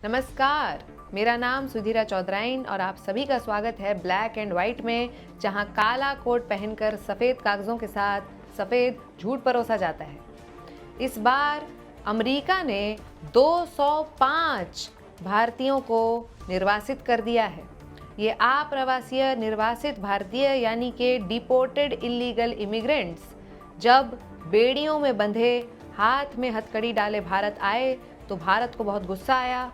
नमस्कार, मेरा नाम सुधीरा चौधराइन और आप सभी का स्वागत है ब्लैक एंड व्हाइट में, जहां काला कोट पहनकर सफ़ेद कागज़ों के साथ सफ़ेद झूठ परोसा जाता है। इस बार अमेरिका ने 205 भारतीयों को निर्वासित कर दिया है। ये अप्रवासीय निर्वासित भारतीय यानी कि डिपोर्टेड इलीगल इमिग्रेंट्स जब बेड़ियों में बंधे हाथ में हथकड़ी डाले भारत आए तो भारत को बहुत गुस्सा आया।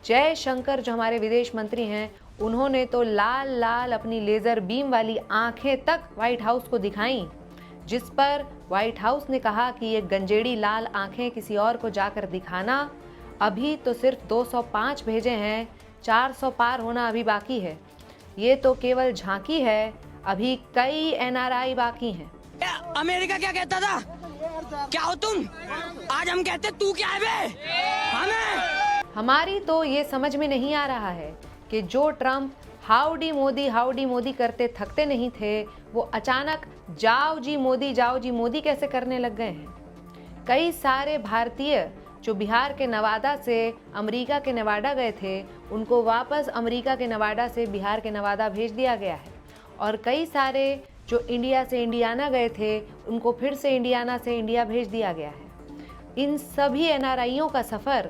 जयशंकर जो हमारे विदेश मंत्री हैं, उन्होंने तो लाल लाल अपनी लेज़र बीम वाली आंखें तक व्हाइट हाउस को दिखाईं, जिस पर व्हाइट हाउस ने कहा कि ये गंजेड़ी लाल आंखें किसी और को जाकर दिखाना। अभी तो सिर्फ 205 भेजे हैं, 400 पार होना अभी बाकी है। ये तो केवल झांकी है, अभी कई एनआरआई बाकी हैं। अमेरिका क्या कहता था? क्या हो तुम? आज हम कहते तू क्या है बे? हमें हमारी तो ये समझ में नहीं आ रहा है कि जो ट्रम्प हाउडी मोदी करते थकते नहीं थे, वो अचानक जाओ जी मोदी कैसे करने लग गए हैं। कई सारे भारतीय जो बिहार के नवादा से अमेरिका के नवाडा गए थे, उनको वापस अमेरिका के नवाडा से बिहार के नवादा भेज दिया गया है। और कई सारे जो इंडिया से इंडियाना गए थे, उनको फिर से इंडियाना से इंडिया भेज दिया गया है। इन सभी एनआरआईयों का सफ़र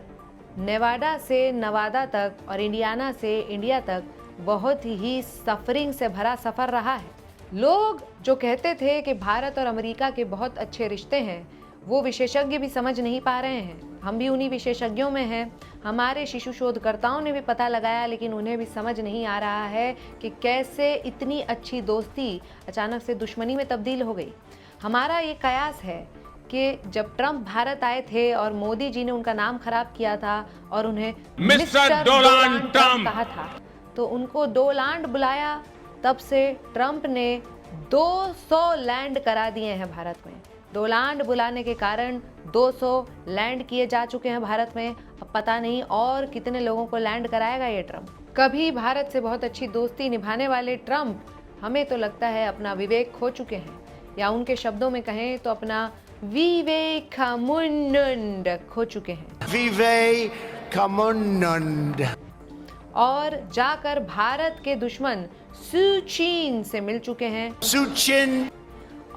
नेवाडा से नवादा तक और इंडियाना से इंडिया तक बहुत ही सफरिंग से भरा सफ़र रहा है। लोग जो कहते थे कि भारत और अमेरिका के बहुत अच्छे रिश्ते हैं, वो विशेषज्ञ भी समझ नहीं पा रहे हैं। हम भी उन्हीं विशेषज्ञों में हैं। हमारे शिशु शोधकर्ताओं ने भी पता लगाया, लेकिन उन्हें भी समझ नहीं आ रहा है कि कैसे इतनी अच्छी दोस्ती अचानक से दुश्मनी में तब्दील हो गई। हमारा ये कयास है कि जब ट्रम्प भारत आए थे और मोदी जी ने उनका नाम खराब किया था और उन्हें मिस्टर डोनाल्ड ट्रम्प कहा था, तो उनको डोलांड बुलाया। तब से ट्रम्प ने 200 लैंड करा दिए हैं भारत में। डोलांड बुलाने के कारण 200 लैंड किए जा चुके हैं भारत में। अब पता नहीं और कितने लोगों को लैंड कराएगा ये ट्रम्प। कभी भारत से बहुत अच्छी दोस्ती निभाने वाले ट्रम्प, हमें तो लगता है अपना विवेक खो चुके हैं, या उनके शब्दों में कहें तो अपना विवेकानंद खो चुके हैं। विवेकानंद और जाकर भारत के दुश्मन सुचीन से मिल चुके हैं सुचिन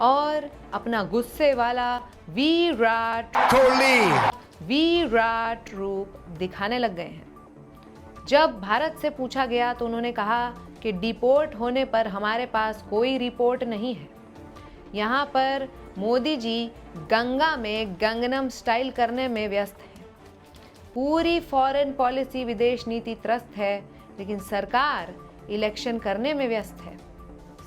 और अपना गुस्से वाला विराट रूप दिखाने लग गए हैं। जब भारत से पूछा गया तो उन्होंने कहा कि डिपोर्ट होने पर हमारे पास कोई रिपोर्ट नहीं है। यहाँ पर मोदी जी गंगा में गंगनम स्टाइल करने में व्यस्त हैं। पूरी फॉरेन पॉलिसी विदेश नीति त्रस्त है, लेकिन सरकार इलेक्शन करने में व्यस्त है।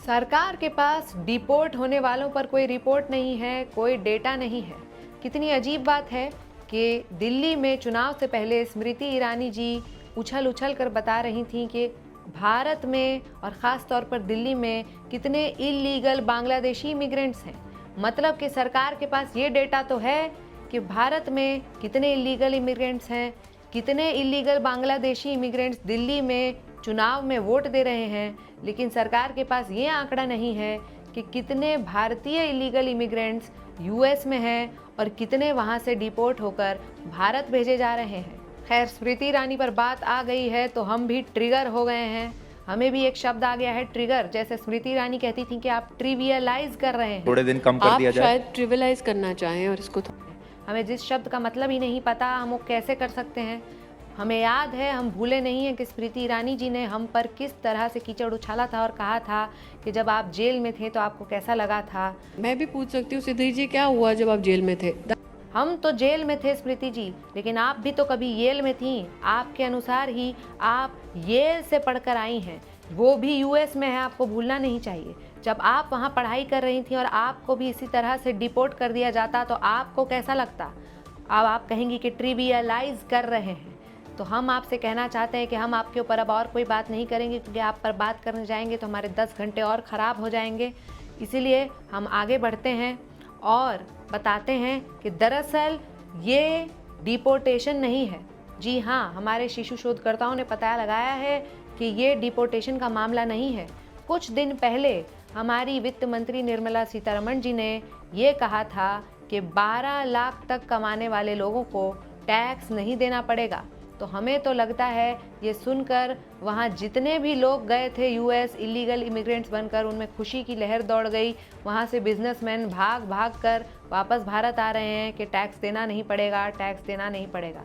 सरकार के पास डिपोर्ट होने वालों पर कोई रिपोर्ट नहीं है, कोई डेटा नहीं है। कितनी अजीब बात है कि दिल्ली में चुनाव से पहले स्मृति ईरानी जी उछल कर बता रही थीं कि भारत में और ख़ास तौर पर दिल्ली में कितने इलीगल बांग्लादेशी इमिग्रेंट्स हैं। मतलब कि सरकार के पास ये डेटा तो है कि भारत में कितने इलीगल इमिग्रेंट्स हैं, कितने इलीगल बांग्लादेशी इमिग्रेंट्स दिल्ली में चुनाव में वोट दे रहे हैं, लेकिन सरकार के पास ये आंकड़ा नहीं है कि कितने भारतीय इलीगल इमिग्रेंट्स यूएस में हैं और कितने वहाँ से डिपोर्ट होकर भारत भेजे जा रहे हैं। खैर, स्मृति ईरानी पर बात आ गई है तो हम भी ट्रिगर हो गए हैं। हमें भी एक शब्द आ गया है, ट्रिगर। जैसे स्मृति ईरानी कहती थी कि आप ट्रिवियलाइज कर रहे हैं, थोड़े दिन कम कर दिया जाए। आप शायद ट्रिवियलाइज करना चाहें और इसको हमें जिस शब्द का मतलब ही नहीं पता, हम वो कैसे कर सकते हैं। हमें याद है, हम भूले नहीं हैं कि स्मृति ईरानी जी ने हम पर किस तरह से कीचड़ उछाला था और कहा था कि जब आप जेल में थे तो आपको कैसा लगा था। मैं भी पूछ सकती हूँ सिद्धि जी, क्या हुआ जब आप जेल में थे? हम तो जेल में थे स्मृति जी, लेकिन आप भी तो कभी येल में थी। आपके अनुसार ही आप येल से पढ़कर आई हैं, वो भी यूएस में है, आपको भूलना नहीं चाहिए। जब आप वहाँ पढ़ाई कर रही थी और आपको भी इसी तरह से डिपोर्ट कर दिया जाता तो आपको कैसा लगता? अब आप कहेंगी कि ट्रिवियलाइज कर रहे हैं, तो हम आपसे कहना चाहते हैं कि हम आपके ऊपर अब और कोई बात नहीं करेंगे, क्योंकि आप पर बात करने जाएंगे तो हमारे 10 घंटे और ख़राब हो जाएंगे। इसीलिए हम आगे बढ़ते हैं और बताते हैं कि दरअसल ये डिपोर्टेशन नहीं है। जी हाँ, हमारे शिशु शोधकर्ताओं ने पता लगाया है कि ये डिपोर्टेशन का मामला नहीं है। कुछ दिन पहले हमारी वित्त मंत्री निर्मला सीतारमण जी ने ये कहा था कि 12 लाख तक कमाने वाले लोगों को टैक्स नहीं देना पड़ेगा। तो हमें तो लगता है ये सुनकर वहाँ जितने भी लोग गए थे यूएस इलीगल इमिग्रेंट्स बनकर, उनमें खुशी की लहर दौड़ गई। वहाँ से बिजनेसमैन भाग भाग कर वापस भारत आ रहे हैं कि टैक्स देना नहीं पड़ेगा, टैक्स देना नहीं पड़ेगा।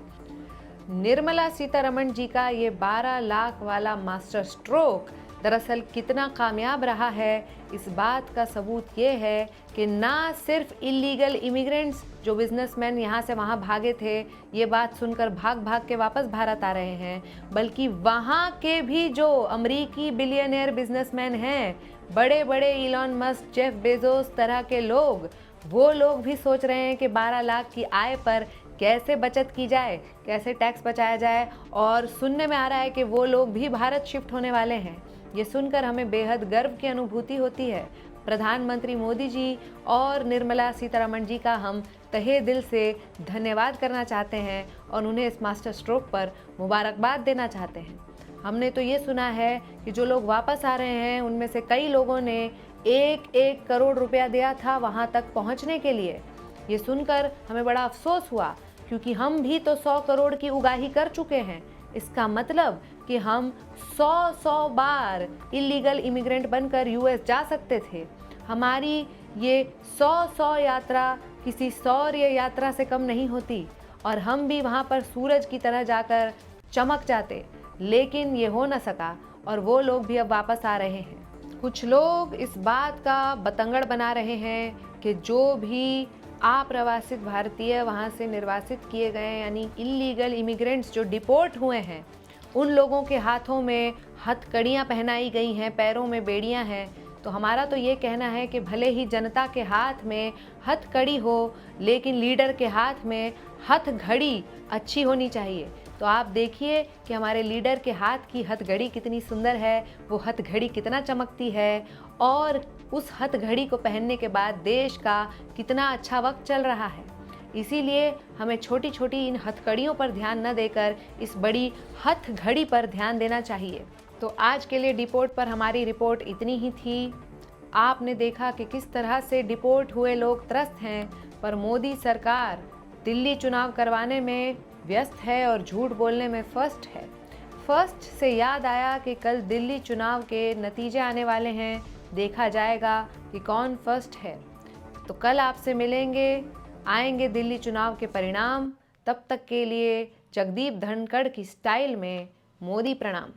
निर्मला सीतारमण जी का ये 12 लाख वाला मास्टर स्ट्रोक दरअसल कितना कामयाब रहा है, इस बात का सबूत ये है कि ना सिर्फ इलीगल इमिग्रेंट्स जो बिजनेसमैन यहाँ से वहाँ भागे थे ये बात सुनकर भाग भाग के वापस भारत आ रहे हैं, बल्कि वहाँ के भी जो अमेरिकी बिलियनियर बिजनेसमैन हैं, बड़े बड़े इलॉन मस्क, जेफ बेजोस तरह के लोग, वो लोग भी सोच रहे हैं कि 12 लाख की आय पर कैसे बचत की जाए, कैसे टैक्स बचाया जाए। और सुनने में आ रहा है कि वो लोग भी भारत शिफ्ट होने वाले हैं। ये सुनकर हमें बेहद गर्व की अनुभूति होती है। प्रधानमंत्री मोदी जी और निर्मला सीतारमण जी का हम तहे दिल से धन्यवाद करना चाहते हैं और उन्हें इस मास्टर स्ट्रोक पर मुबारकबाद देना चाहते हैं। हमने तो ये सुना है कि जो लोग वापस आ रहे हैं उनमें से कई लोगों ने 1-1 करोड़ रुपया दिया था वहाँ तक पहुँचने के लिए। ये सुनकर हमें बड़ा अफसोस हुआ, क्योंकि हम भी तो 100 करोड़ की उगाही कर चुके हैं। इसका मतलब कि हम 100 बार इलीगल इमिग्रेंट बनकर यूएस जा सकते थे। हमारी ये 100 यात्रा किसी सौर्य यात्रा से कम नहीं होती और हम भी वहाँ पर सूरज की तरह जाकर चमक जाते, लेकिन ये हो न सका और वो लोग भी अब वापस आ रहे हैं। कुछ लोग इस बात का बतंगड़ बना रहे हैं कि जो भी अप्रवासित भारतीय वहाँ से निर्वासित किए गए यानी इलीगल इमिग्रेंट्स जो डिपोर्ट हुए हैं, उन लोगों के हाथों में हथकड़ियाँ पहनाई गई हैं, पैरों में बेड़ियाँ हैं। तो हमारा तो ये कहना है कि भले ही जनता के हाथ में हथकड़ी हो, लेकिन लीडर के हाथ में हथघड़ी अच्छी होनी चाहिए। तो आप देखिए कि हमारे लीडर के हाथ की हथघड़ी कितनी सुंदर है, वो हथघड़ी कितना चमकती है और उस हथघड़ी को पहनने के बाद देश का कितना अच्छा वक्त चल रहा है। इसीलिए हमें छोटी छोटी इन हथकड़ियों पर ध्यान न देकर इस बड़ी हथघड़ी पर ध्यान देना चाहिए। तो आज के लिए डिपोर्ट पर हमारी रिपोर्ट इतनी ही थी। आपने देखा कि किस तरह से डिपोर्ट हुए लोग त्रस्त हैं, पर मोदी सरकार दिल्ली चुनाव करवाने में व्यस्त है और झूठ बोलने में फर्स्ट है। फर्स्ट से याद आया कि कल दिल्ली चुनाव के नतीजे आने वाले हैं, देखा जाएगा कि कौन फर्स्ट है। तो कल आपसे मिलेंगे, आएंगे दिल्ली चुनाव के परिणाम। तब तक के लिए जगदीप धनखड़ की स्टाइल में मोदी प्रणाम।